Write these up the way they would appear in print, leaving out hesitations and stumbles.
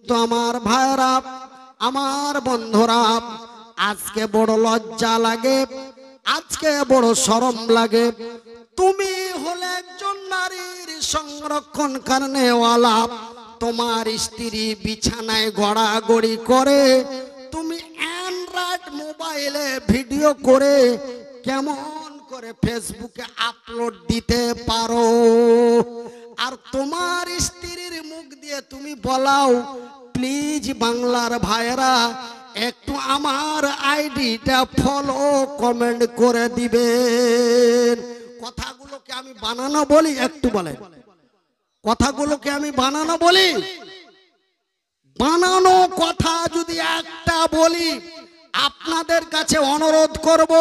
কিন্তু আমার ভাইরা, আমার বন্ধুরা, আজকে বড় লজ্জা লাগে, আজকে বড় শরম লাগে। তুমি হলে একজন নারীর সংরক্ষণ কারণেওয়ালা, তোমার স্ত্রী বিছানায় গড়াগড়ি করে, তুমি অ্যান্ড্রয়েড মোবাইলে ভিডিও করে কেমন করে ফেসবুকে আপলোড দিতে পারো? আর তোমার স্ত্রীর মুখ দিয়ে তুমি বলাও, প্লিজ বাংলার ভাইরা একটু আমার আইডিটা ফলো কমেন্ট করে দিবেন। কথাগুলোকে আমি বানানো বলি, একটু বলেন। কথাগুলোকে আমি বানানো বলি? বানানো কথা যদি একটা বলি, আপনাদের কাছে অনুরোধ করব,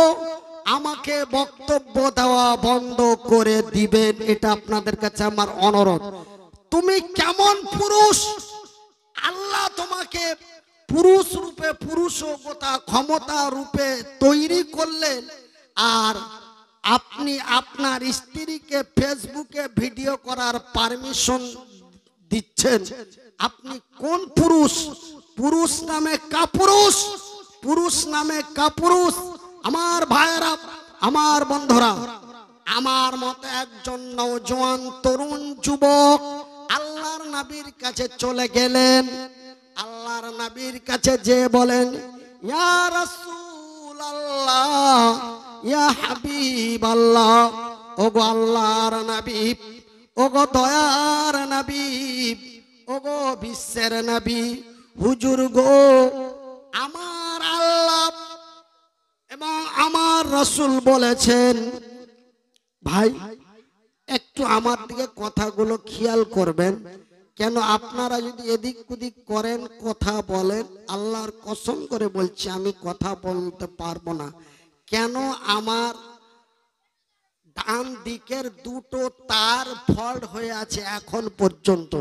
আমাকে বক্তব্য দেওয়া বন্ধ করে দিবেন। এটা আপনাদের কাছে আমার অনুরোধ। তুমি কেমন পুরুষ? আল্লাহ তোমাকে পুরুষ রূপে, পুরুষতা ক্ষমতা রূপে তৈরি করলেন, আর আপনি আপনার স্ত্রীকে ফেসবুকে ভিডিও করার পারমিশন দিচ্ছেন? আপনি কোন পুরুষ? পুরুষ নামে কাপুরুষ, পুরুষ নামে কাপুরুষ। আমার ভাইয়েরা, আমার বন্ধুরা, আমার মতো একজন নওজোয়ান তরুণ যুবক আল্লাহর নবীর কাছে চলে গেলেন। আল্লাহর নবীর কাছে যে বলেন, ইয়া রাসূলুল্লাহ, ইয়া হাবিবাল্লাহ, ওগো আল্লাহর নবী, ওগো দয়ার নবী, ওগো বিশ্বের নবী, হুজুর গো, আমার আল্লাহ এবং আমার রাসূল বলেছেন। ভাই, একটু আমার দিকে কথাগুলো খেয়াল করবেন। কেন আপনারা যদি এদিক ওদিক করেন, কথা বলেন, আল্লাহর কসম করে বলছি আমি কথা বলতে পারবো না। কেন আমার ডান দিকের দুটো তার ফল্ট হয়ে আছে এখন পর্যন্ত।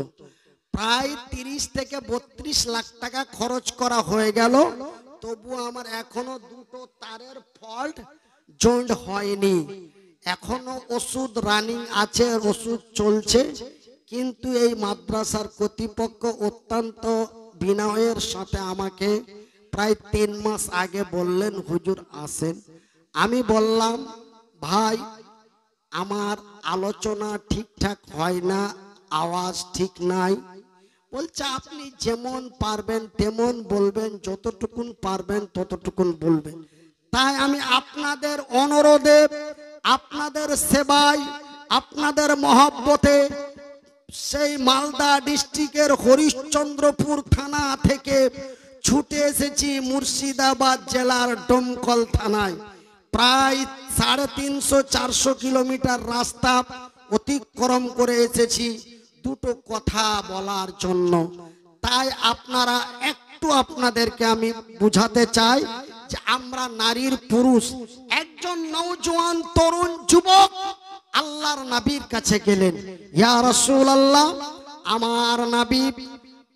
প্রায় 30 থেকে 32 লাখ টাকা খরচ করা হয়ে গেল, তবু আমার এখনো দুটো তারের ফল্ট জয়েন্ট হয়নি। এখনো ওষুধ রানিং আছে, ওষুধ চলছে। কিন্তু এই মাদ্রাসার কর্তৃপক্ষ অত্যন্ত বিনয়ের সাথে আমাকে প্রায় 3 মাস আগে বললেন, হুজুর আসেন। আমি বললাম, ভাই আমার আলোচনা ঠিকঠাক হয় না, আওয়াজ ঠিক নাই। বলছে আপনি যেমন পারবেন তেমন বলবেন, যতটুকুন পারবেন ততটুকুন বলবেন। তাই আমি আপনাদের অনুরোধে, আপনাদের সেবায়, আপনাদের মহব্বতে সেই মালদা ডিস্ট্রিক্টের হরিশ্চন্দ্রপুর থানা থেকে ছুটে এসেছি মুর্শিদাবাদ জেলার ডোমকল থানায়। প্রায় 350-400 কিলোমিটার রাস্তা অতিক্রম করে এসেছি দুটো কথা বলার জন্য। তাই আপনারা একটু, আপনাদেরকে আমি বুঝাতে চাই যে আমরা নারীর পুরুষ। একজন নওজোয়ান তরুণ যুবক আল্লাহর নবীর কাছে গেলেন, ইয়া রাসূলুল্লাহ, আমার নবী,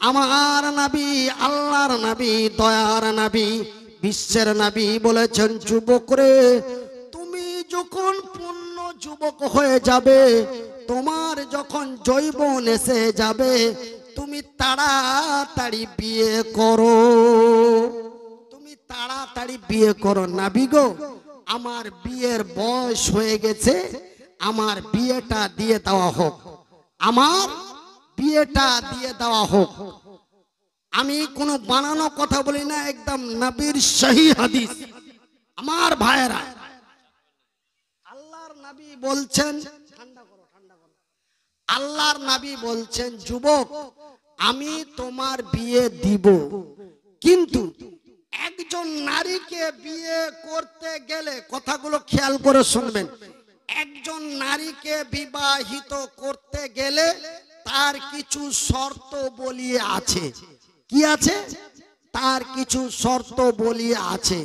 আমার নবী, আল্লাহর নবী, দয়ার নবী, বিশ্বের নবী বলেছেন, যুবক রে, তুমি যখন পূর্ণ যুবক হয়ে যাবে, তোমার যখন যৌবন এসে যাবে, তুমি তাড়াতাড়ি বিয়ে করো, তুমি তাড়াতাড়ি বিয়ে করো। নবী গো, আমার বিয়ের বয়স হয়ে গেছে, আমার বিয়েটা দিয়ে দেওয়া হোক, আমার বিয়েটা দিয়ে দেওয়া হোক। আমি কোনো বানানো কথা বলি না, একদম নবীর সহি হাদিস। আমার ভাইয়েরা, আল্লাহর নবী বলছেন, আল্লাহর নবী বলছেন, যুবক আমি তোমার বিয়ে দিব, কিন্তু একজন নারীকে বিয়ে করতে গেলে, কথাগুলো খেয়াল করে শুনবেন, একজন নারীকে বিবাহিত করতে গেলে তার কিছু শর্ত বলি আছে। কি আছে? তার কিছু শর্ত বলি আছে।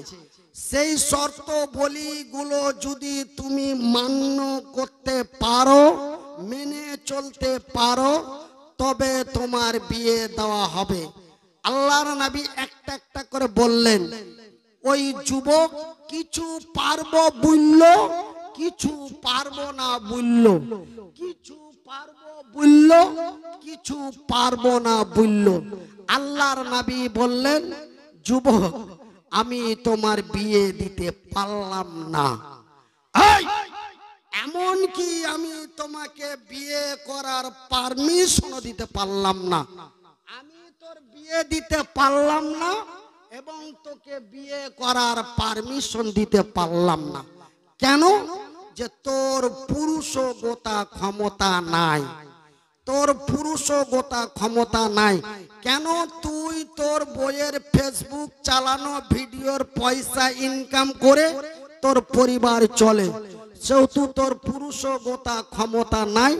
সেই শর্ত বলিগুলো যদি তুমি মান্য করতে পারো, মেনে চলতে পারো, তবে তোমার বিয়ে দেওয়া হবে। আল্লাহর নবী একটা একটা করে বললেন। ওই যুবক কিছু পারবো বলল, কিছু পারবো না বলল, কিছু পারবো বলল, কিছু পারবো না বলল। আল্লাহর নবী বললেন, যুবক আমি তোমার বিয়ে দিতে পারলাম না, এমন কি আমি তোমাকে বিয়ে করার পারমিশন দিতে পারলাম না। আমি তোর বিয়ে দিতে পারলাম না এবং তোকে বিয়ে করার পারমিশন দিতে পারলাম না। কেন? যে তোর পুরুষগতা ক্ষমতা নাই, তোর পুরুষগতা ক্ষমতা নাই। কেন? তুই তোর বইয়ের ফেসবুক চালানো ভিডিওর পয়সা ইনকাম করে তোর পরিবার চলে, সেহেতু তোর পুরুষগতা ক্ষমতা নাই।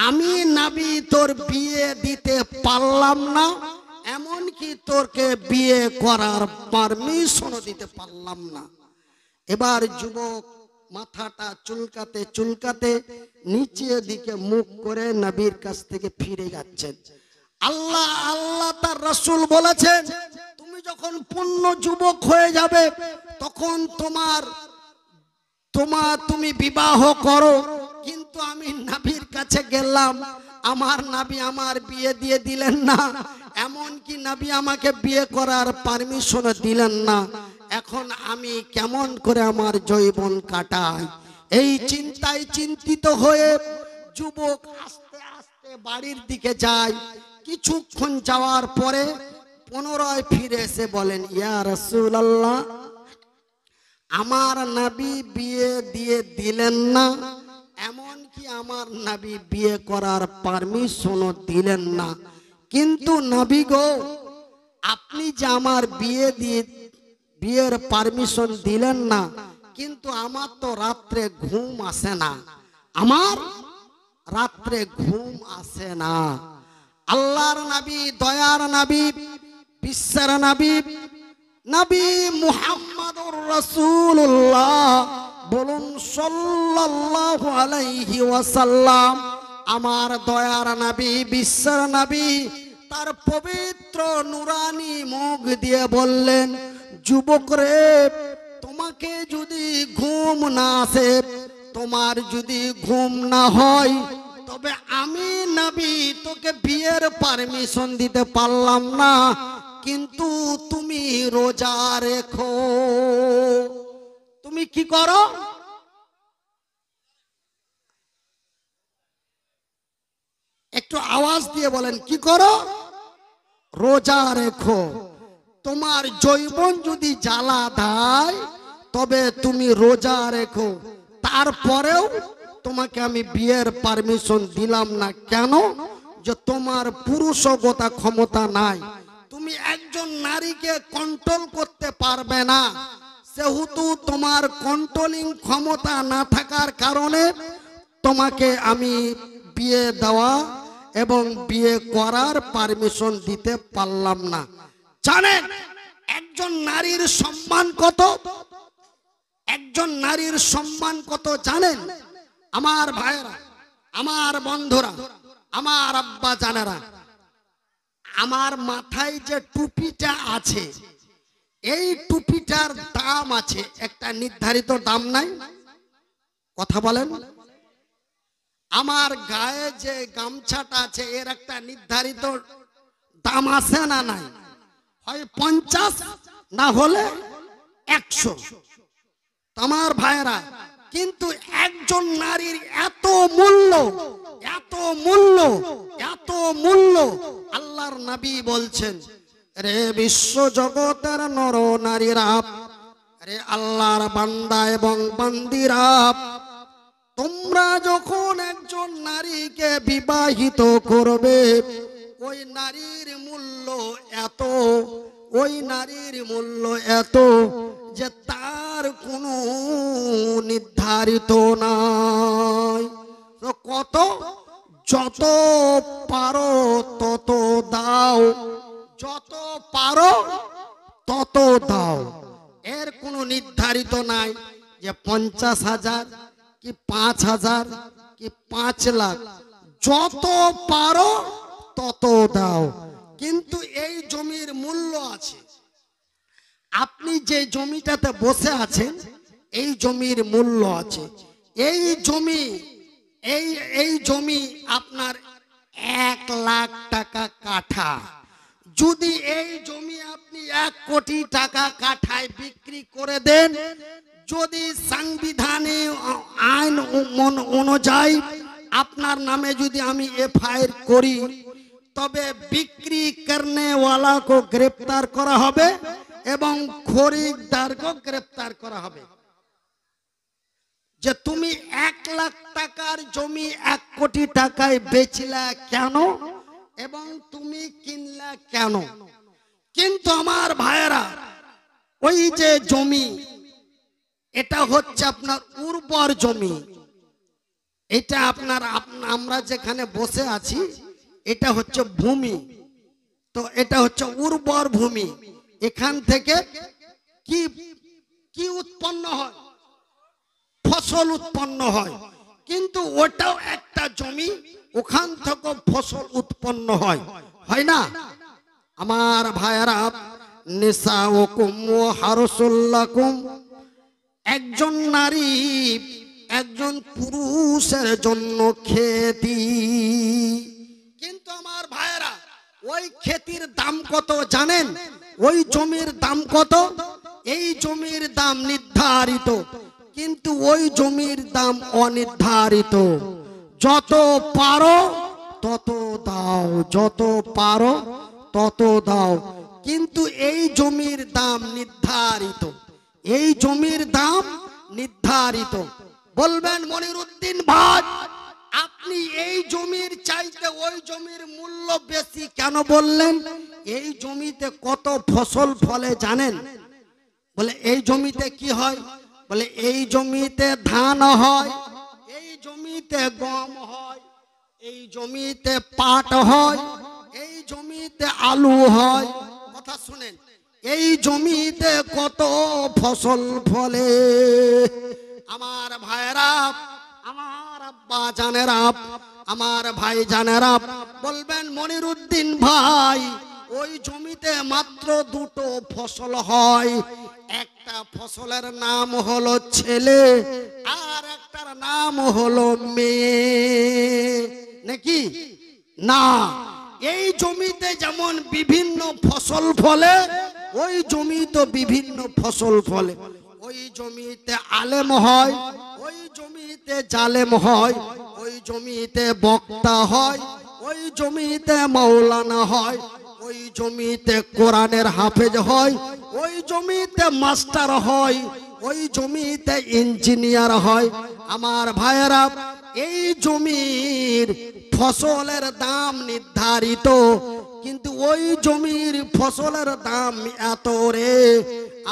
আমি নবী তোর বিয়ে দিতে পারলাম না, এমনকি তোরকে বিয়ে করার পারমিশন দিতে পারলাম না। এবার যুবক মাথাটা চুলকাতে চুলকাতে নিচের দিকে মুখ করে নবীর কাছ থেকে ফিরে যাচ্ছেন। আল্লাহ আল্লাহ তার রাসূল বলেছেন, তুমি যখন পূর্ণ যুবক হয়ে যাবে তখন তুমি বিবাহ করো। কিন্তু আমি নবীর কাছে গেলাম, আমার নবী আমার বিয়ে দিয়ে দিলেন না, এমন কি নবী আমাকে বিয়ে করার পারমিশন দিলেন না। এখন আমি কেমন করে আমার যৌবন কাটাই? এই চিন্তায় চিন্তিত হয়ে যুবক আস্তে আস্তে বাড়ির দিকে যায়। কিছুক্ষণ যাওয়ার পরে পুনরায় ফিরে এসে বলেন, ইয়া রাসূলুল্লাহ, আমার নবী বিয়ে দিয়ে দিলেন না, এমন কি আমার নবী বিয়ে করার পারমিশনও দিলেন না। কিন্তু নবী গো, আপনি যে আমার বিয়ের পারমিশন দিলেন না, কিন্তু আমার তো রাত্রে ঘুম আসে না, আমার রাত্রে ঘুম আসে না। আল্লাহর নবী, দয়ার নবী, বিশ্বের নবী, নবী মুহাম্মদুর রাসূলুল্লাহ বলুন সাল্লাল্লাহু আলাইহি ওয়াসাল্লাম, আমার দয়ার নবী, বিশ্বের নবী তার পবিত্র নুরানি মুখ দিয়ে বললেন, যুবক রে, তোমাকে যদি ঘুম না আসে, তোমার যদি ঘুম না হয়, তবে আমি নবী তোকে বিয়ের পারমিশন দিতে পারলাম না, কিন্তু তুমি রোজা রেখো। তুমি কি করো? একটু আওয়াজ দিয়ে বলেন, কি করো? রোজা রেখো। তোমার যৌবন যদি জ্বালা দেয় তবে তুমি রোজা রেখো, তারপরেও তোমাকে আমি বিয়ের পারমিশন দিলাম না। কেন? যে তোমার পুরুষগতা ক্ষমতা নাই, তুমি একজন নারীকে কন্ট্রোল করতে পারবে না, সেহেতু তোমার কন্ট্রোলিং ক্ষমতা না থাকার কারণে তোমাকে আমি বিয়ে দেওয়া এবং বিয়ে করার পারমিশন দিতে পারলাম না। জানেন একজন নারীর সম্মান কত? একজন নারীর সম্মান কত জানেন? আমার ভাইরা, আমার বন্ধুরা, আমার আব্বা জানেরা, আমার মাথায় যে টুপিটা আছে, এই টুপিটার দাম আছে, একটা নির্ধারিত দাম নাই? কথা বলেন। আমার গায়ে যে গামছাটা আছে, এর একটা নির্ধারিত দাম আছে না নাই? হয় 50 না হলে 100। আমার ভাইরা, কিন্তু একজন নারীর এত মূল্য, এত মূল্য, এত মূল্য, আল্লাহর নবী বলছেন, রে বিশ্ব জগতের নর নারীরা, রে আল্লাহর বান্দা এবং বান্দিরা, তোমরা যখন একজন নারীকে বিবাহিত করবে, ওই নারীর মূল্য এত, ওই নারীর মূল্য এত যে তার কোনো নির্ধারিত নাই। তো কত? যত পারো তত দাও, যত পারো তত দাও, এর কোনো নির্ধারিত নাই যে 50,000 কি 5,000 কি 5 লাখ, যত পারো তত দাও। কিন্তু এই জমির মূল্য আছে, আপনি যে জমিটাতে বসে আছেন এই জমির মূল্য আছে। এই জমি এই এই জমি আপনার 1,00,000 টাকা কাঠা। যদি এই জমি আপনি 1 কোটি টাকা কাঠায় বিক্রি করে দেন, যদি সাংবিধানে আইন অনুযায়ী আপনার নামে যদি আমি এফআইআর করি, তবে বিক্রি করনেওয়ালাকে গ্রেপ্তার করা হবে এবং খরিদ্দারকে গ্রেপ্তার করা হবে। যে তুমি 1,00,000 টাকার জমি 1 কোটি টাকায় বেচলা কেন এবং তুমি কিনলা কেন? কিন্তু আমার ভাইয়েরা, ওই যে জমি, এটা হচ্ছে আপনার উর্বর জমি। এটা আপনার আমরা যেখানে বসে আছি এটা হচ্ছে ভূমি, তো এটা হচ্ছে উর্বর ভূমি। এখান থেকে কি কি উৎপন্ন হয়? ফসল উৎপন্ন হয়। কিন্তু ওটাও একটা জমি, ওখান থেকে ফসল উৎপন্ন হয়, হয় না? আমার ভাইয়েরা, নিসাউকুম ওয়া হারসুল লাকুম, একজন নারী একজন পুরুষের জন্য খেতি। কিন্তু আমার ভাইয়েরা, ওই খেতির দাম কত জানেন? ওই জমির দাম কত? এই জমির দাম নির্ধারিত, কিন্তু ওই জমির দাম অনির্ধারিত। যত পারো তত দাও, যত পারো তত দাও, কিন্তু এই জমির দাম নির্ধারিত, এই জমির দাম নির্ধারিত। বলবেন মনিরুদ্দিন ভাই, আপনি এই জমির চাইতে ওই জমির মূল্য বেশি কেন বললেন? এই জমিতে কত ফসল ফলে জানেন? বলে এই জমিতে কি হয়? বলে এই জমিতে ধান হয়, এই জমিতে গম হয়, এই জমিতে পাট হয়, এই জমিতে আলু হয়। কথা শুনেন, এই জমিতে কত ফসল ফলে। আমার ভাইরা, আমার আব্বা জানেরা, আমার ভাই জানেরা, বলবেন মনিরুদ্দিন ভাই, ওই জমিতে মাত্র 2টো ফসল হয়। একটা ফসলের নাম হলো ছেলে, আর একটার নাম হলো মেয়ে, নাকি না? এই জমিতে যেমন বিভিন্ন ফসল ফলে, ওই জমিতে বিভিন্ন ফসল ফলে। ওই জমিতে আলেম হয়, ওই জমিতে জালেম হয়, ওই জমিতে বক্তা হয়, ওই জমিতে মাওলানা হয়, ওই জমিতে কোরআনের হাফেজ হয়, ওই জমিতে মাস্টার হয়, ওই জমিতে ইঞ্জিনিয়ার হয়। আমার ভাইয়েরা, এই জমির ফসলের দাম নির্ধারিত, কিন্তু ওই জমির ফসলের দাম এত রে।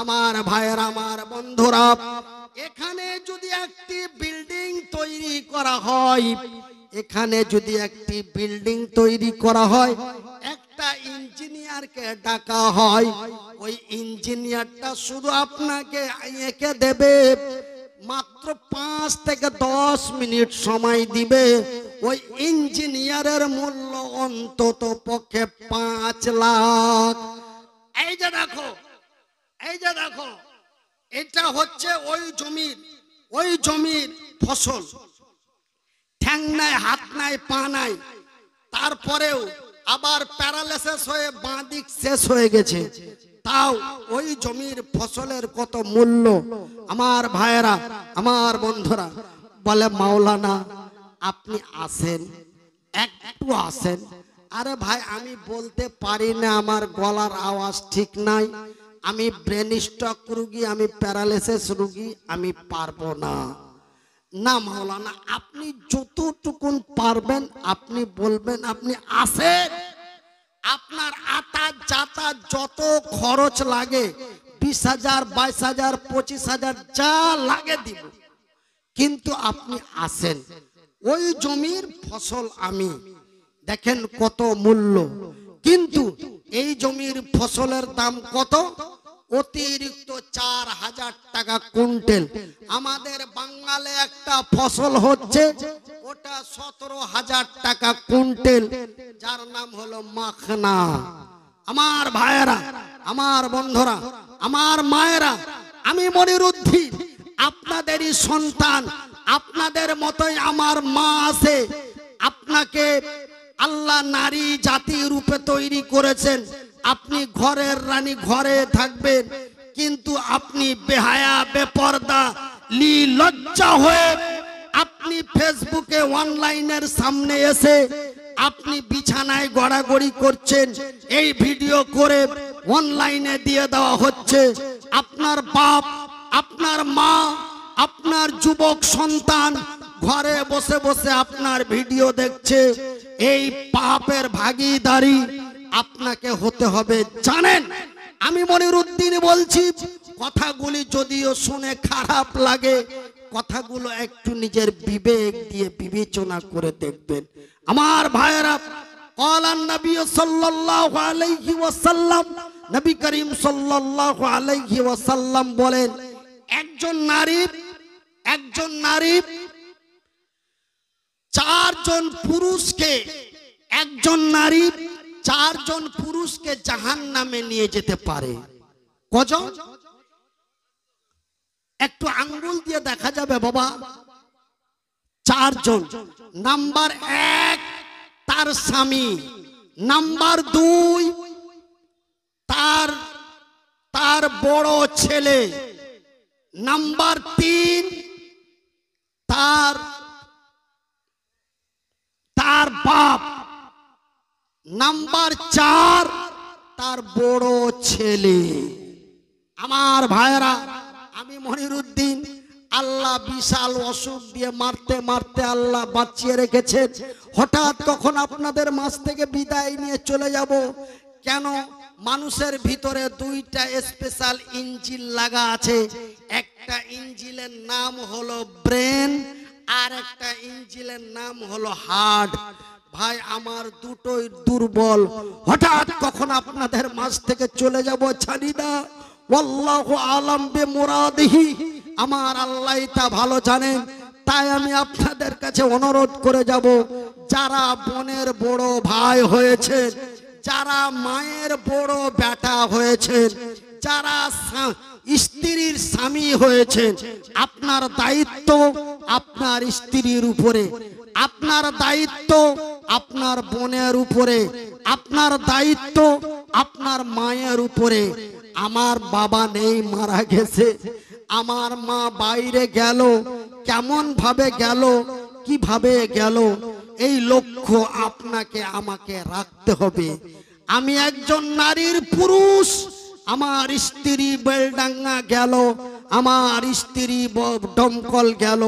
আমার ভাইয়েরা, আমার বন্ধুরা, এখানে যদি একটি বিল্ডিং তৈরি করা হয়, এখানে যদি একটি বিল্ডিং তৈরি করা হয়, একটা ইঞ্জিনিয়ারকে ডাকা হয়, ওই ইঞ্জিনিয়ারটা শুধু আপনাকে এঁকে দেবে, মাত্র 5 থেকে 10 মিনিট সময় দিবে। ওই ইঞ্জিনিয়ারের মূল্য অন্তত পক্ষে 5 লাখ। এই যে দেখো, এই যে দেখো, এটা হচ্ছে ওই জমির ফসল। ঠ্যাং নাই, হাত নাই, পা নাই, তারপরেও আবার প্যারালাইসিস হয়ে বাঁ দিক শেষ হয়ে গেছে, তাও ওই জমির ফসলের কত মূল্য। আমার ভাইয়েরা, আমার বন্ধুরা, বলে মাওলানা আপনি আসেন, একটু আসেন। আরে ভাই, আমি বলতে পারি না, আমার গলার আওয়াজ ঠিক নাই, আমি ব্রেন স্ট্রোক রোগী, আমি প্যারালাইসিস রোগী, আমি পারবো না। না মাওলানা, আপনি যতটুকুন পারবেন আপনি বলবেন, আপনি আসেন, আপনার আতা যাতা যত খরচ লাগে 20,000, 22,000, 25,000 যা লাগে দিব, কিন্তু আপনি আসেন। ওই জমির ফসল আমি, দেখেন কত মূল্য। কিন্তু এই জমির ফসলের দাম কত? অতিরিক্ত 4,000 টাকা কুইন্টাল। আমাদের বাঙালে একটা ফসল হচ্ছে, ওটা 17,000 টাকা কুইন্টাল, যার নাম হলো মাখনা। আমার ভাইয়েরা, আমার বন্ধুরা, আমার মায়েরা, আমি মনিরুদ্দিন আপনাদেরই সন্তান, আপনাদের মতোই আমার মা আছে। আপনাকে আল্লাহ নারী জাতি রূপে তৈরি করেছেন। আপনি ঘরের রানী, ঘরে থাকবেন, কিন্তু আপনি বেহায়া বেপর্দা লজ্জা হয়ে আপনি ফেসবুকে অনলাইনের সামনে এসে আপনি বিছানায় গড়াগড়ি করছেন। এই ভিডিও করে অনলাইনে দিয়ে দেওয়া হচ্ছে। আপনার বাপ, আপনার মা, আপনার যুবক সন্তান ঘরে বসে বসে আপনার ভিডিও দেখছে। এই পাপের ভাগীদারি আপনাকে হতে হবে, জানেন। আমি মনিরুদ্দিন বলছি, কথাগুলি যদিও শুনে খারাপ লাগে, কথাগুলো একটু নিজের বিবেক দিয়ে বিবেচনা করে দেখবেন। আমার ভাইয়েরা, ক্বালান নবী সাল্লাল্লাহু আলাইহি ওয়াসাল্লাম, নবী করিম সাল্লাল্লাহু আলাইহি ওয়াসাল্লাম বলেন, একজন নারী চারজন পুরুষকে জাহান্নামে নিয়ে যেতে পারে। কজন? একটু আঙ্গুল দিয়ে দেখা যাবে বাবা। চারজন। নাম্বার 1 তার স্বামী, নাম্বার 2 তার বড় ছেলে, নাম্বার 3 তার বাপ, নাম্বার 4 তার বড় ছেলে। আমার ভাইরা, আমি মনিরুদ্দিন, আল্লাহ বিশাল অসুখ দিয়ে মারতে মারতে আল্লাহ বাঁচিয়ে রেখেছেন। হঠাৎ কখন আপনাদের মাঝ থেকে বিদায় নিয়ে চলে যাব। কেন? মানুষের ভিতরে 2টা স্পেশাল ইঞ্জিন লাগা আছে। একটা ইঞ্জিনের নাম হলো ব্রেন, আর একটা ইঞ্জিনের নাম হলো হার্ট। ভাই আমার দুটোই দুর্বল। হঠাৎ কখন আপনাদের মাঝ থেকে চলে যাব, জানি না। ওয়াল্লাহু আলাম বিমুরাদিহি, আমার আল্লাহ তা ভালো জানেন। তাই আমি আপনাদের কাছে অনুরোধ করে যাব, যারা বোনের বড় ভাই হয়েছে, যারা মায়ের বড় বেটা হয়েছে, যারা স্ত্রীর স্বামী হয়েছেন, আপনার দায়িত্ব আপনার স্ত্রীর উপরে, আপনার দায়িত্ব আপনার বোনের উপরে, আপনার দায়িত্ব আপনার মায়ের উপরে। আমার বাবা নেই, মারা গেছে। আমার মা বাইরে গেল, কেমন ভাবে গেল, কিভাবে গেল, এই লক্ষ্য আপনাকে আমাকে রাখতে হবে। আমি একজন নারীর পুরুষ। আমার স্ত্রী বেলডাঙ্গা গেল, আমার স্ত্রী দমকল গেল,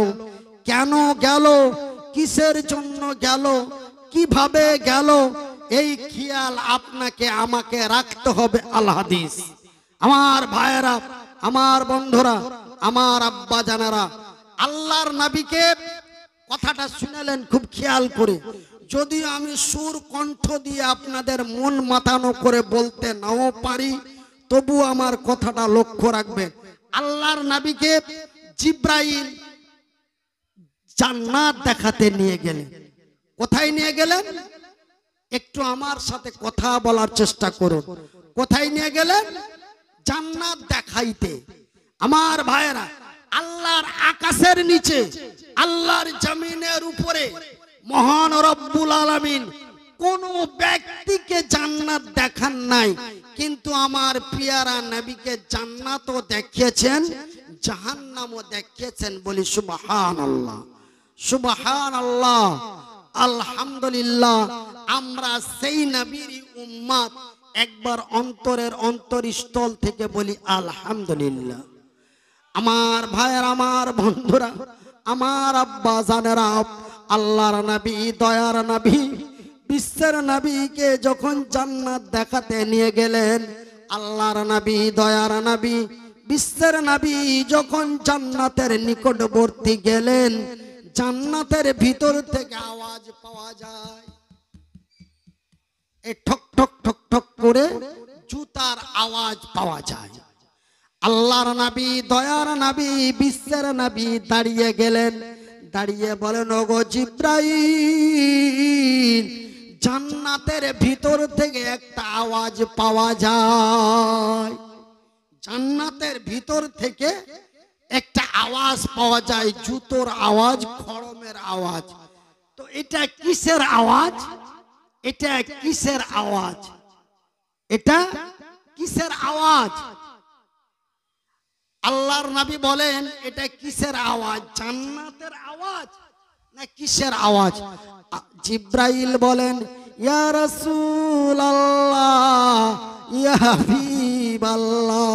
কেন গেল, কিসের জন্য গেল, কিভাবে গেল, এই খেয়াল আপনাকে আমাকে রাখতে হবে। আল হাদিস। আমার ভাইয়েরা, আমার বন্ধুরা, আমার আব্বা জানারা, আল্লাহর নবীকে কথাটা শুনলেন খুব খেয়াল করে। যদিও আমি সুর কণ্ঠ দিয়ে আপনাদের মন মাতানো করে বলতে নাও পারি, তবু আমার কথাটা লক্ষ্য রাখবেন। আল্লাহর নবীকে জিব্রাইল জান্নাত দেখাতে নিয়ে গেলেন। কোথায় নিয়ে গেলেন? একটু আমার সাথে কথা বলার চেষ্টা করুন। কোথায় নিয়ে গেলেন? জান্নাত দেখাইতে। আমার ভাইয়েরা, আল্লাহর আকাশের নিচে, আল্লাহর জমিনের উপরে মহান রব্বুল আলামিন কোন ব্যক্তিকে জান্নাত দেখান নাই, কিন্তু আমার পিয়ারা নবীকে জান্নাতও দেখিয়েছেন, জাহান্নামও দেখিয়েছেন। বলি সুবহানাল্লাহ, সুবহানাল্লাহ, আলহামদুলিল্লাহ। আমরা সেই নবীর উম্মত। একবার অন্তরের অন্তরস্থল থেকে বলি আলহামদুলিল্লাহ। আমার ভাইয়ের, আমার বন্ধুরা, আমার আব্বা জানেরা, আল্লাহর নবী, দয়ার নবী, বিশ্বের নবীকে যখন জান্নাত দেখাতে নিয়ে গেলেন, আল্লাহর নবী, দয়ার নবী, বিশ্বের নবী যখন জান্নাতের নিকটবর্তী গেলেন, জান্নাতের ভিতর থেকে আওয়াজ পাওয়া যায়, এই ঠক ঠক ঠক ঠক করে জুতার আওয়াজ পাওয়া যায়। আল্লাহর নবী, দয়ার নবী, বিশ্বের নবী দাঁড়িয়ে গেলেন। দাঁড়িয়ে বলেন, ওগো জিব্রাইল, জান্নাতের ভিতর থেকে একটা আওয়াজ পাওয়া যায়। জান্নাতের ভিতর থেকে একটা আওয়াজ পাওয়া যায়, জুতোর আওয়াজ, খড়মের আওয়াজ। তো এটা কিসের আওয়াজ? এটা কিসের আওয়াজ? এটা কিসের আওয়াজ? আল্লাহর নবী বলেন এটা কিসের আওয়াজ? জান্নাতের আওয়াজ না কিসের আওয়াজ? জিব্রাইল বলেন, ইয়া রাসূলুল্লাহ, ইয়া হাবিবাল্লাহ,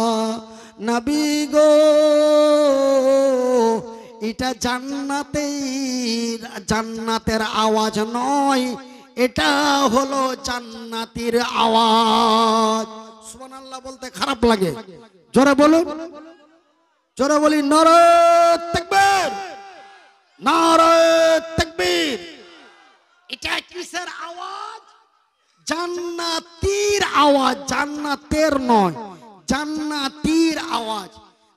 নবী গো, এটা জান্নাতের আওয়াজ নয়, এটা হলো জান্নাতীর আওয়াজ। সুবহানাল্লাহ বলতে খারাপ লাগে? জোরে বলুন, জোরে বলি নারে তাকবীর, নারে তাকবীর। এটা কিসের আওয়াজ? জান্নাতীর আওয়াজ, জান্নাতের নয়, জান্নাতীর আওয়াজ।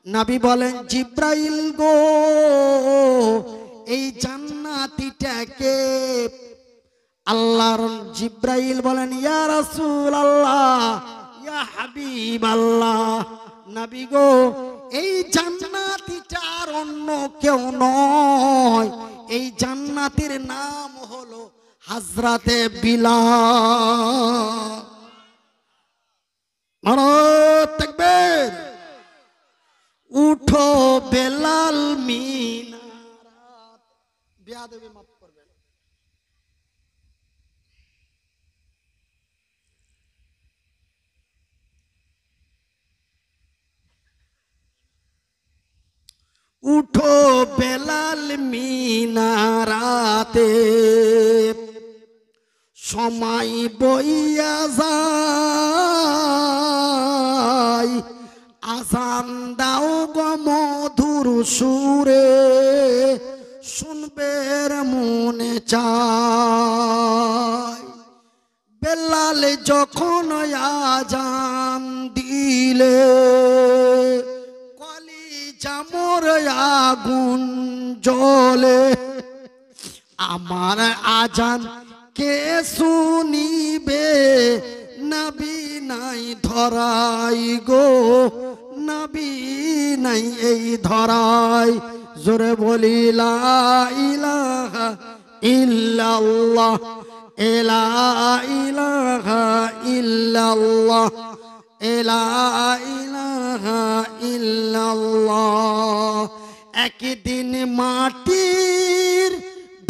নবী বলেন, জিব্রাইল গো, এই জান্নাতীটাকে আল্লাহর জিব্রাইল বলেন, ইয়া রাসূলুল্লাহ, ইয়া হাবিবাল্লাহ, নবী গো, এই জান্নাতীটা আর অন্য কেউ নয়, এই জান্নাতীর নাম হলো হযরতে বিলাল। নারে তাকবীর। উঠো বেলাল মিনারাত, বেয়াদবি মাফ করবেন। উঠো বেলাল মিনারাতে, সময় বইয়া যায়, আজান দাও গো মধুর সুরে, শুনবের মনে চায়। বেলাল যখন আজান দিলে, কলিজা মোর আগুন জ্বলে, আমার আজান কে শুনিবে, নবী নাই ধরাই গো, নবী নাই এই ধরাই। জোরে বলি লা ইলাহা ইল্লাল্লাহ, লা ইলাহা ইল্লাল্লাহ, লা ইলাহা ইল্লাল্লাহ। একদিন মাটির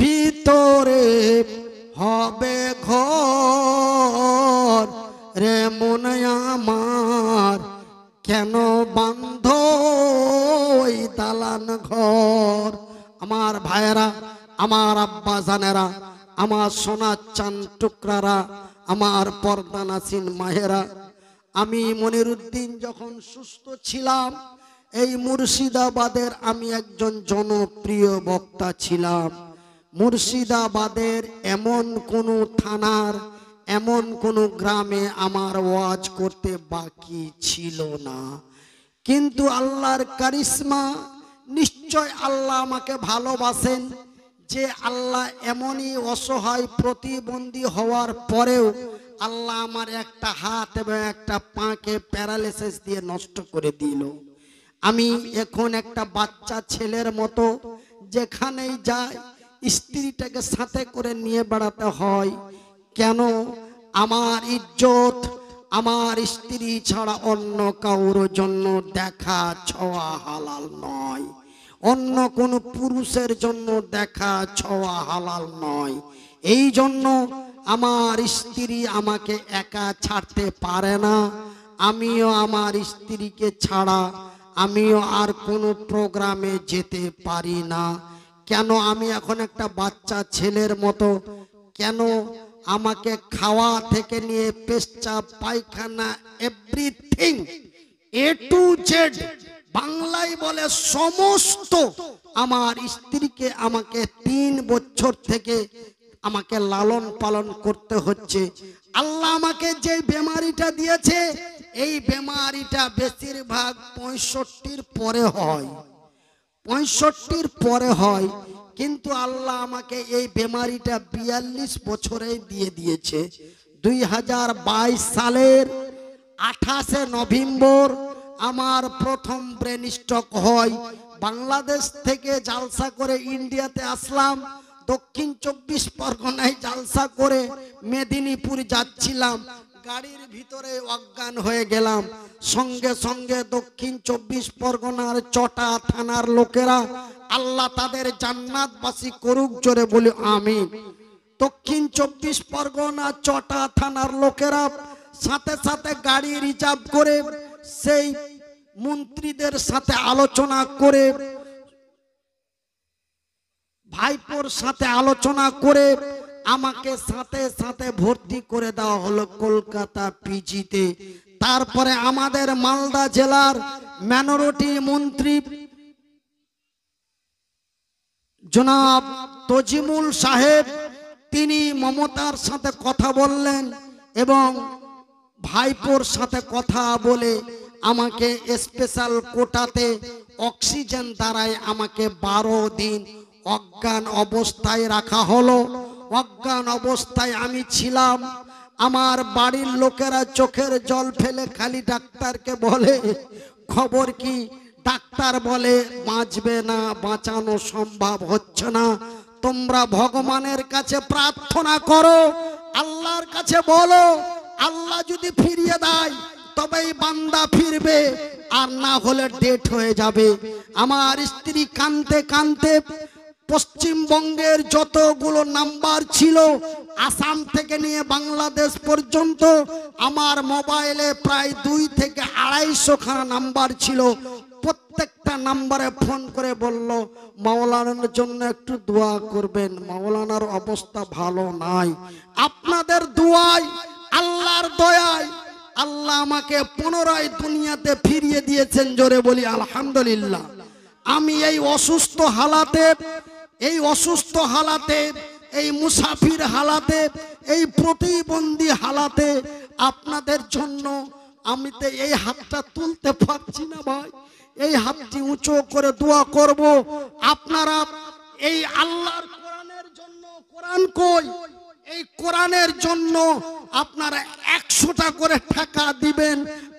ভিতরে হবে ঘর, রে মন আমার কেন বান্ধ ওই দালান ঘর। আমার ভাইয়েরা, আমার আব্বা জানেরা, আমার সোনার চান টুকরারা, আমার পর্দানাসীন মায়েরা, আমি মনিরুদ্দিন যখন সুস্থ ছিলাম, এই মুর্শিদাবাদের আমি একজন জনপ্রিয় বক্তা ছিলাম। মুর্শিদাবাদের এমন কোনো থানার, এমন কোনো গ্রামে আমার ওয়াজ করতে বাকি ছিল না। কিন্তু আল্লাহর কারিশমা, নিশ্চয় আল্লাহ আমাকে ভালোবাসেন, যে আল্লাহ এমনই অসহায় প্রতিবন্ধী হওয়ার পরেও আল্লাহ আমার একটা হাত এবং একটা পাকে প্যারালাইসিস দিয়ে নষ্ট করে দিল। আমি এখন একটা বাচ্চা ছেলের মতো যেখানেই যাই স্ত্রীটাকে সাথে করে নিয়ে বেড়াতে হয়। কেন? আমার ইজ্জত আমার স্ত্রী ছাড়া অন্য কারোর জন্য দেখা ছোঁয়া হালাল নয়, অন্য কোনো পুরুষের জন্য দেখা ছোঁয়া হালাল নয়। এই জন্য আমার স্ত্রী আমাকে একা ছাড়তে পারে না, আমিও আমার স্ত্রীকে ছাড়া আমিও আর কোনো প্রোগ্রামে যেতে পারি না। কেন? আমি এখন একটা বাচ্চা ছেলের মতো। কেন? আমাকে খাওয়া থেকে নিয়ে পেশাব পায়খানা এভরিথিং এ টু জেড, বাংলায় বলে সমস্ত, আমার স্ত্রীকে আমাকে 3 বছর থেকে আমাকে লালন পালন করতে হচ্ছে। আল্লাহ আমাকে যে বেমারিটা দিয়েছে, এই বেমারিটা বেশিরভাগ 65-র পরে হয়, 65-র পরে হয়। কিন্তু আল্লাহ আমাকে এই বেমারিটা 42 বছরে দিয়ে দিয়েছে। 2022 সালের 28শে নভেম্বর আমার প্রথম ব্রেন স্ট্রোক হয়। বাংলাদেশ থেকে জালসা করে ইন্ডিয়াতে আসলাম, দক্ষিণ 24 পরগনায় জালসা করে মেদিনীপুর যাচ্ছিলাম, গাড়ির ভিতরে অজ্ঞান হয়ে গেলাম। সঙ্গে সঙ্গে দক্ষিণ 24 পরগনার চটা থানার লোকেরা, আল্লাহ তাদের জান্নাতবাসী করুক, জোরে বলি আমিন। দক্ষিণ 24 পরগনা চটা থানার লোকেরা সাথে সাথে গাড়ি রিজার্ভ করে সেই মন্ত্রীদের সাথে আলোচনা করে, ভাইপোর সাথে আলোচনা করে আমাকে সাথে সাথে ভর্তি করে দেওয়া হলো কলকাতা পিজিতে। তারপরে আমাদের মালদা জেলার মাইনরিটি মন্ত্রী জনাব তজিমুল সাহেব, তিনি মমতার সাথে কথা বললেন এবং ভাইপোর সাথে কথা বলে আমাকে স্পেশাল কোটাতে অক্সিজেন দ্বারায় আমাকে 12 দিন অজ্ঞান অবস্থায় রাখা হলো। অজ্ঞান অবস্থায় আমি ছিলাম। আমার বাড়ির লোকেরা চোখের জল ফেলে খালি ডাক্তারকে বলে, খবর কি? ডাক্তার বলে বাঁচবে না, বাঁচানো সম্ভব হচ্ছে না। তোমরা ভগবানের কাছে প্রার্থনা করো, আল্লাহর কাছে বলো, আল্লাহ যদি ফিরিয়ে দেয় তবেই বান্দা ফিরবে, আর না হলে ডেট হয়ে যাবে। আমার স্ত্রী কাঁদতে কাঁদতে পশ্চিমবঙ্গের যতগুলো নাম্বার ছিল, আসাম থেকে নিয়ে বাংলাদেশ পর্যন্ত আমার মোবাইলে প্রায় 2 থেকে 250 খানা নাম্বার ছিল। প্রত্যেকটা নাম্বারে ফোন করে বলল, মাওলানার জন্য একটু দোয়া করবেন, মাওলানার অবস্থা ভালো নাই। আপনাদের দোয়ায়, আল্লাহর দয়ায় আল্লাহ আমাকে পুনরায় দুনিয়াতে ফিরিয়ে দিয়েছেন, জোরে বলি আলহামদুলিল্লাহ। আমি এই অসুস্থ হালাতে, এই মুসাফির হালাতে, এই প্রতিবন্ধী হালাতে আপনাদের জন্য আমি তো এই হাতটা তুলতে পারছি না ভাই, এই হাতটি উঁচু করে দোয়া করব। আপনারা এই আল্লাহর কোরআনের জন্য, কোরআন কই, এই কোরআনের জন্য আপনারা 100টা করে টাকা দিবেন,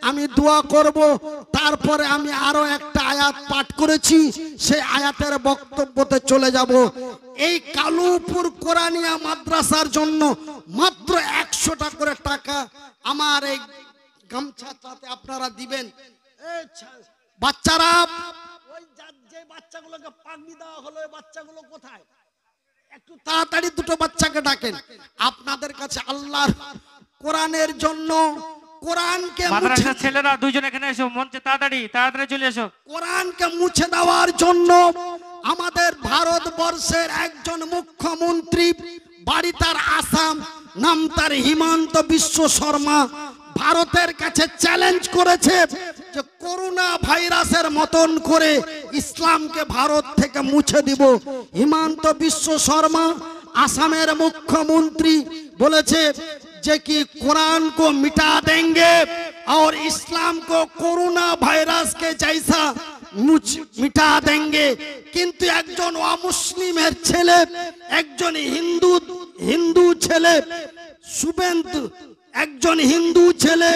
আমি দোয়া করব। তারপরে আমি আরো একটা আয়াত পাঠ করেছি, সেই আয়াতের বক্তব্যতে চলে যাব। এই কালুপুর কোরআনিয়া মাদ্রাসার জন্য মাত্র 100টা করে টাকা আমার এই গামছাটাতে আপনারা দিবেন। বাচ্চারা, ওই যে বাচ্চাগুলোকে পাগড়ি দেওয়া হলো, ওই বাচ্চাগুলো কোথায়? একটু তাড়াতাড়ি দুটো বাচ্চাকে ডাকেন। আপনাদের কাছে আল্লাহর কোরআনের জন্য, কোরআনকে মাদ্রাসার ছেলেরা দুইজন এখানে এসো, মঞ্চে তাড়াতাড়ি চলে এসো। কোরআনকে মুছে দেওয়ার জন্য আমাদের ভারতবর্ষের একজন মুখ্যমন্ত্রী, বাড়ি তার আসাম, নাম তার হিমন্ত বিশ্ব শর্মা, ভারতের কাছে চ্যালেঞ্জ করেছে যে করোনা ভাইরাসের মতন করে ইসলামকে ভারত থেকে মুছে দিব। হিমন্ত বিশ্ব শর্মা আসামের মুখ্যমন্ত্রী বলেছে যে कि कुरान को मिटा देंगे और इस्लाम को कोरोना वायरस के जैसा मिटा देंगे। किंतु একজন অমুসলিমের ছেলে, একজন হিন্দু ছেলে, শুভেন্দু, একজন হিন্দু ছেলে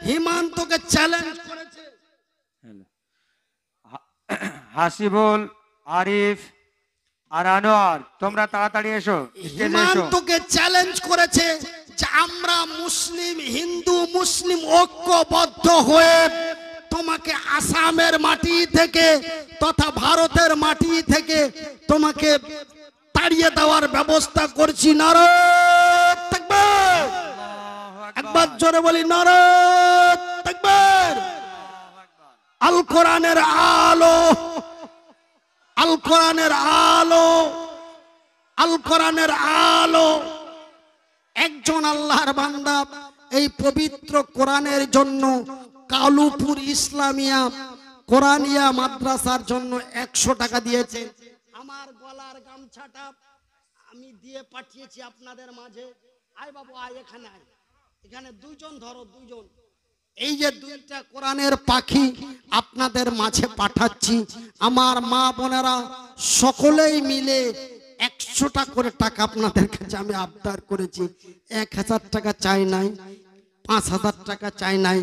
হিমান্তকে চ্যালেঞ্জ করেছে। হাসিবুল, আরিফ আর আনোয়ার, তোমরা তাড়াতাড়ি এসো, হিমান্তকে চ্যালেঞ্জ করেছে যে আমরা মুসলিম, হিন্দু মুসলিম ঐক্যবদ্ধ হয়ে তোমাকে আসামের মাটি থেকে তথা ভারতের মাটি থেকে তোমাকে তাড়িয়ে দেওয়ার ব্যবস্থা করছি। নারে তাকবীর, একবার জোরে বলি নারে তাকবীর। আল কোরআনের আলো, আল কোরআনের আলো, আল কোরআনের আলো। একজন আল্লাহর বান্দা এই পবিত্র কোরআনের জন্য কালুপুর ইসলামিয়া কোরআনিয়া মাদ্রাসার জন্য 100 টাকা দিয়েছে। আমার গলার গামছাটা আমি দিয়ে পাঠিয়েছি আপনাদের মাঝে। আয় বাবু আয়, এখানে আয়, এখানে দুইজন ধরো, দুইজন। এই যে 2টা কোরআনের পাখি আপনাদের মাঝে পাঠাচ্ছি। আমার মা বোনেরা সকলেই মিলে 100টা করে টাকা আপনাদের কাছে আমি আবদার করেছি। 1000 টাকা চাই নাই, 5000 টাকা চাই নাই।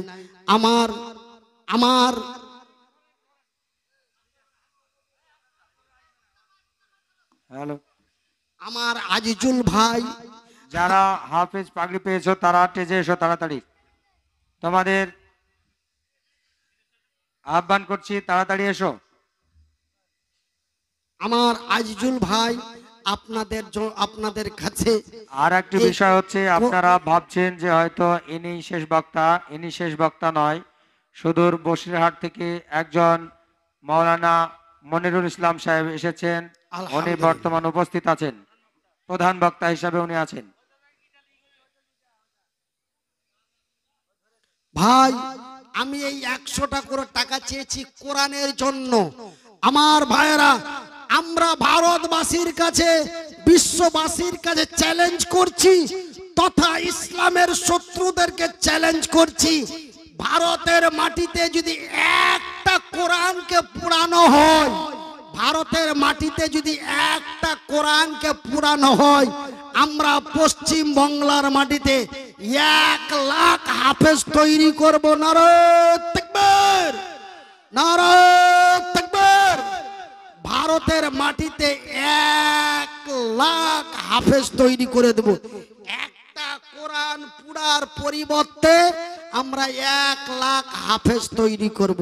আমার হ্যালো, আমার আজিজুল ভাই, যারা হাফেজ পাগড়ি পেয়েছো তারা স্টেজে এসো তাড়াতাড়ি। তোমাদের আহ্বান করছি, তাড়াতাড়ি এসো। আমার আজিজুল ভাই আপনাদের কাছে আর একটি বিষয় হচ্ছে, আপনারা ভাবছেন যে হয়তো ইনি শেষ বক্তা। ইনি শেষ বক্তা নয়, সুদূর বসিরহাট থেকে একজন মাওলানা মনিরুল ইসলাম সাহেব এসেছেন। উনি আলহামদুলিল্লাহ। বর্তমান উপস্থিত আছেন, প্রধান বক্তা হিসাবে উনি আছেন। ভাই, আমি এই 100টা করে টাকা চেয়েছি কোরআনের জন্য। আমার ভাইয়েরা, আমরা ভারতবাসীর কাছে, বিশ্ববাসীর কাছে চ্যালেঞ্জ করছি, তথা ইসলামের শত্রুদেরকে চ্যালেঞ্জ করছি। ভারতের মাটিতে যদি একটা কোরআনকে পুরানো হয়, ভারতের মাটিতে যদি একটা কোরআনকে পুরানো হয়, আমরা পশ্চিম বাংলার মাটিতে 1 লাখ হাফেজ তৈরি করব। নারায়ে তাকবীর, নারায়ে তাকবীর। ভারতের মাটিতে 1 লাখ হাফেজ তৈরি করে দেব। একটা কোরআন পুরার পরিবর্তে আমরা 1 লাখ হাফেজ তৈরি করব।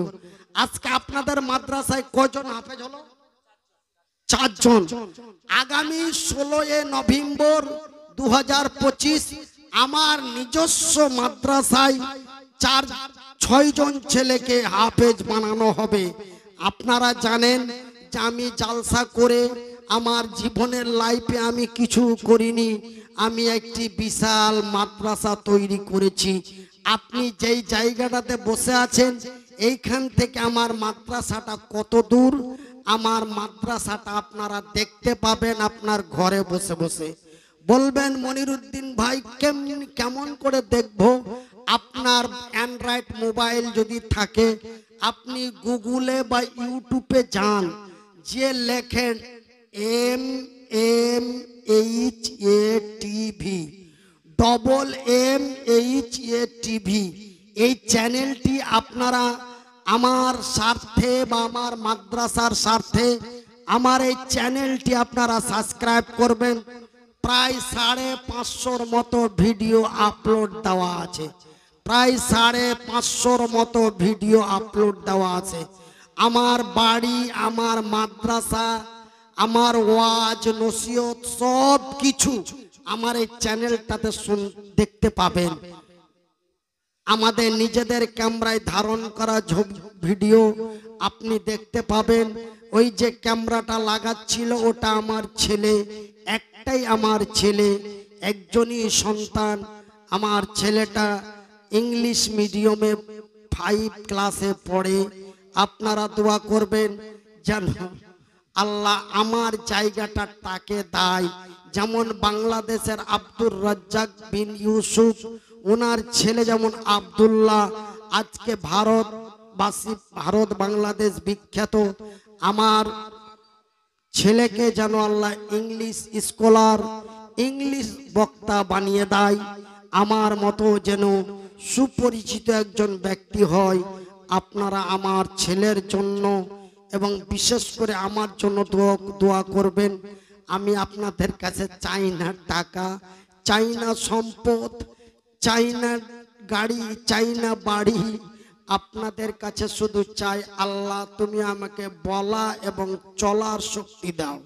আজকে আপনাদের মাদ্রাসায় কয়জন হাফেজ হলো? 4 জন। আগামী 16 নভেম্বর 2025 আমার নিজস্ব মাদ্রাসায় 4-6 জন ছেলেকে হাফেজ বানানো হবে। আপনারা জানেন যে আমি জালসা করে আমার জীবনের লাইফে আমি কিছু করিনি, আমি একটি বিশাল মাদ্রাসা তৈরি করেছি। আপনি যেই জায়গাটাতে বসে আছেন, এইখান থেকে আমার মাদ্রাসাটা কত দূর, আমার মাদ্রাসাটা আপনারা দেখতে পাবেন আপনার ঘরে বসে বসে। বলবেন মনিরুদ্দিন ভাই কেমন করে দেখবো? আপনার অ্যান্ড্রয়েড মোবাইল যদি থাকে, আপনি গুগলে বা ইউটিউবে যান, যে লেখেন MMHATV, MMHATV, এই চ্যানেলটি আপনারা আমার স্বার্থে বা আমার মাদ্রাসার স্বার্থে আমার এই চ্যানেলটি আপনারা সাবস্ক্রাইব করবেন। প্রায় 550-র মতো ভিডিও আপলোড দেওয়া আছে, প্রায় 550-র মতো ভিডিও আপলোড দেওয়া আছে। আমার বাড়ি, আমার মাদ্রাসা, আমার ওয়াজ নসিহত সব কিছু আমার এই চ্যানেলটাতে দেখতে পাবেন। আমাদের নিজেদের ক্যামেরায় ধারণ করা ভিডিও আপনি দেখতে পাবেন। ওই যে ক্যামেরাটা লাগাচ্ছিল ওটা আমার ছেলে, একটাই আমার ছেলে, একজনই সন্তান। আমার ছেলেটা ইংলিশ মিডিয়ামে 5 ক্লাসে পড়ে। আপনারা দোয়া করবেন যেন আল্লাহ আমার জায়গাটা তাকে দেয়। যেমন বাংলাদেশের আব্দুর রাজ্জাক বিন ইউসুফ, ওনার ছেলে যেমন আব্দুল্লাহ, আজকে ভারত বাংলাদেশ বিখ্যাত। আমার ছেলেকে যেন আল্লাহ ইংলিশ স্কলার, ইংলিশ বক্তা বানিয়ে দেয়, আমার মতো যেন সুপরিচিত একজন ব্যক্তি হয়। আপনারা আমার ছেলের জন্য এবং বিশেষ করে আমার জন্য দোয়া করবেন। আমি আপনাদের কাছে চাই না টাকা, চাই না সম্পদ, চাই না গাড়ি, চাই না বাড়ি। আপনাদের কাছে শুধু চাই, আল্লাহ তুমি আমাকে বলা এবং চলার শক্তি দাও।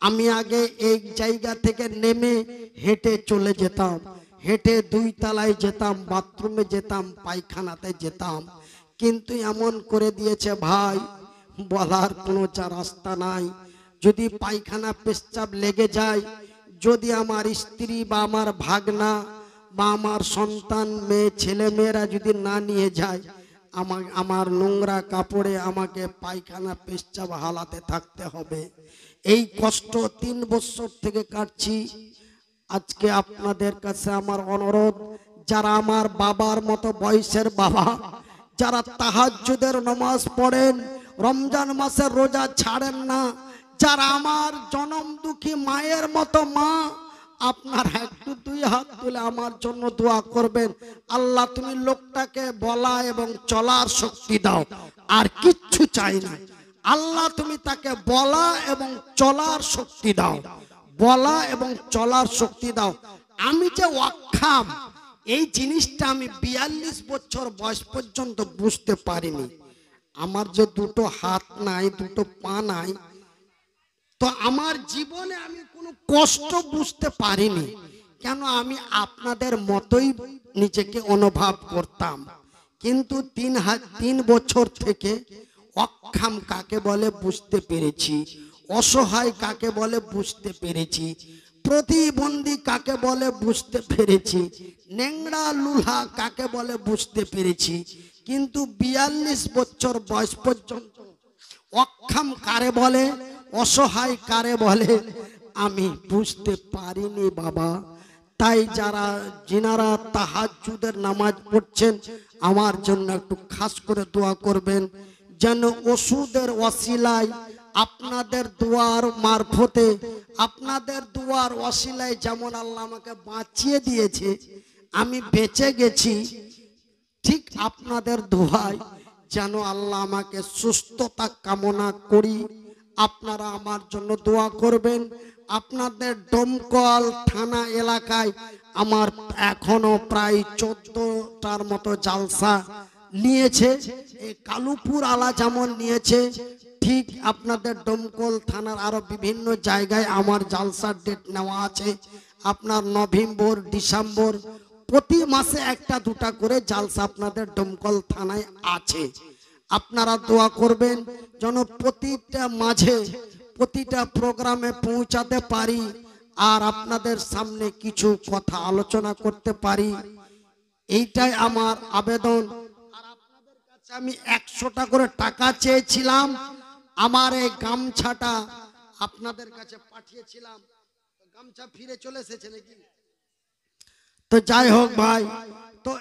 আমি আগে এই জায়গা থেকে নেমে হেঁটে চলে যেতাম, হেঁটে 2 তলায় যেতাম, বাথরুমে যেতাম, পায়খানাতে যেতাম। কিন্তু এমন করে দিয়েছে ভাই, বলার কোনো রাস্তা নাই। যদি পায়খানা পেশাব লেগে যায়, যদি আমার স্ত্রী বা আমার ভাগনা বা আমার সন্তান, মেয়ে, ছেলে মেয়েরা যদি না নিয়ে যায়, আমার নোংরা কাপড়ে আমাকে পায়খানা পেশাব হালাতে থাকতে হবে। এই কষ্ট 3 বছর থেকে কাটছি। আজকে আপনাদের কাছে আমার অনুরোধ, যারা আমার বাবার মতো বয়সের বাবা, যারা তাহাজ্জুদের নামাজ পড়েন, রমজান মাসের রোজা ছাড়েন না, যারা আমার জনম দুঃখী মায়ের মতো মা, আপনারা একটু 2 হাত তুলে আমার জন্য দোয়া করবেন। আল্লাহ তুমি লোকটাকে বলা এবং চলার শক্তি দাও, আর কিচ্ছু চাই না। আল্লাহ তুমি তাকে বলা এবং চলার শক্তি দাও, বলা এবং চলার শক্তি দাও। আমি যে অক্ষম এই জিনিসটা আমি 42 বছর বয়স পর্যন্ত বুঝতে পারিনি। আমার যে দুটো হাত নাই, দুটো পা নাই, তো আমার জীবনে আমি কোনো কষ্ট বুঝতে পারিনি। কেন? আমি আপনাদের মতোই নিজেকে অনুভব করতাম। কিন্তু 3 বছর থেকে অক্ষম কাকে বলে বুঝতে পেরেছি, অসহায় কাকে বলে বুঝতে পেরেছি, প্রতিবন্ধী কাকে বলে বুঝতে পেরেছি, নেংড়া লুলা কাকে বলে বুঝতে পেরেছি। কিন্তু 42 বছর বয়স পর্যন্ত অক্ষম কারে বলে, অসহায় কারে বলে আমি বুঝতে পারিনি বাবা। তাই যিনারা তাহাজ্জুদের নামাজ পড়ছেন আমার জন্য একটু খাস করে দোয়া করবেন, যেন ওষুধের ওসিলায় আপনাদের দুয়ার মারফতে, আপনাদের দুয়ার ওসিলায় যেমন আল্লাহ আমাকে বাঁচিয়ে দিয়েছে, আমি বেঁচে গেছি, ঠিক আপনাদের দোয়ায় যেন আল্লাহ আমাকে সুস্থতা কামনা করি। আপনারা আমার জন্য দোয়া করবেন। আপনাদের দমকল থানা এলাকায় আমার এখনো প্রায় 14টার মতো জালসা নিয়েছে। এই কালুপুর আলা যেমন নিয়েছে, ঠিক আপনাদের দমকল থানার আরো বিভিন্ন জায়গায় আমার জালসার ডেট নেওয়া আছে। আপনার নভেম্বর, ডিসেম্বর প্রতি মাসে 1-2টা করে জালসা আপনাদের দমকল থানায় আছে। আপনারা দোয়া করবেন যেন প্রতিটা মাঝে, প্রতিটা প্রোগ্রামে পৌঁছাতে পারি আর আপনাদের সামনে কিছু কথা আলোচনা করতে পারি, এইটাই আমার আবেদন। আর আপনাদের কাছে আমি 100টা করে টাকা চেয়েছিলাম, আমার এই গামছাটা আপনাদের কাছে পাঠিয়েছিলাম, গামছা ফিরে চলে এসেছে নাকি? তো যাই হোক ভাই, তো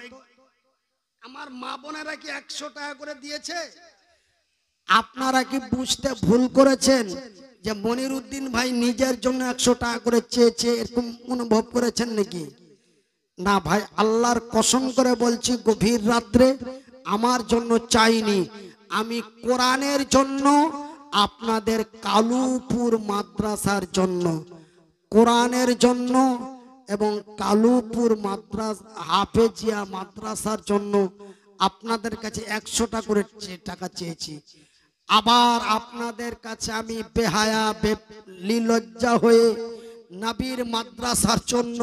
আমার মা বোনেরা কি 100 টাকা করে দিয়েছে? আপনারা কি বুঝতে ভুল করেছেন যে মনিরউদ্দিন ভাই নিজের জন্য 100 টাকা করে চেয়েছে, এরকম অনুভব করেছেন নাকি? না ভাই, আল্লাহর কসম করে বলছি, গভীর রাত্রে আমার জন্য চাইনি, আমি কোরআনের জন্য, আপনাদের কালুপুর মাদ্রাসার জন্য, কোরআনের জন্য এবং কালুপুর হাফেজিয়া মাদ্রাসার জন্য আপনাদের কাছে 100টা করে টাকা চেয়েছি। আবার আপনাদের কাছে আমি বেহায়া নির্লজ্জা হয়ে নবীর মাদ্রাসার জন্য,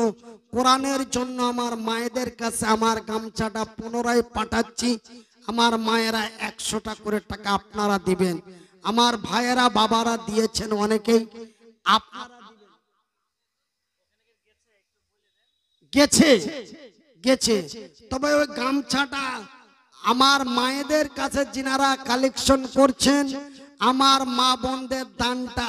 কোরআনের জন্য আমার মায়েদের কাছে আমার গামছাটা পুনরায় পাঠাচ্ছি। আমার মায়েরা 100টা করে টাকা আপনারা দিবেন। আমার ভাইয়েরা বাবারা দিয়েছেন অনেকেই, আপনারা গেছে। তবে ওই গামছাটা আমার মায়েদের কাছে যিনারা কালেকশন করছেন, আমার মা বোনদের দানটা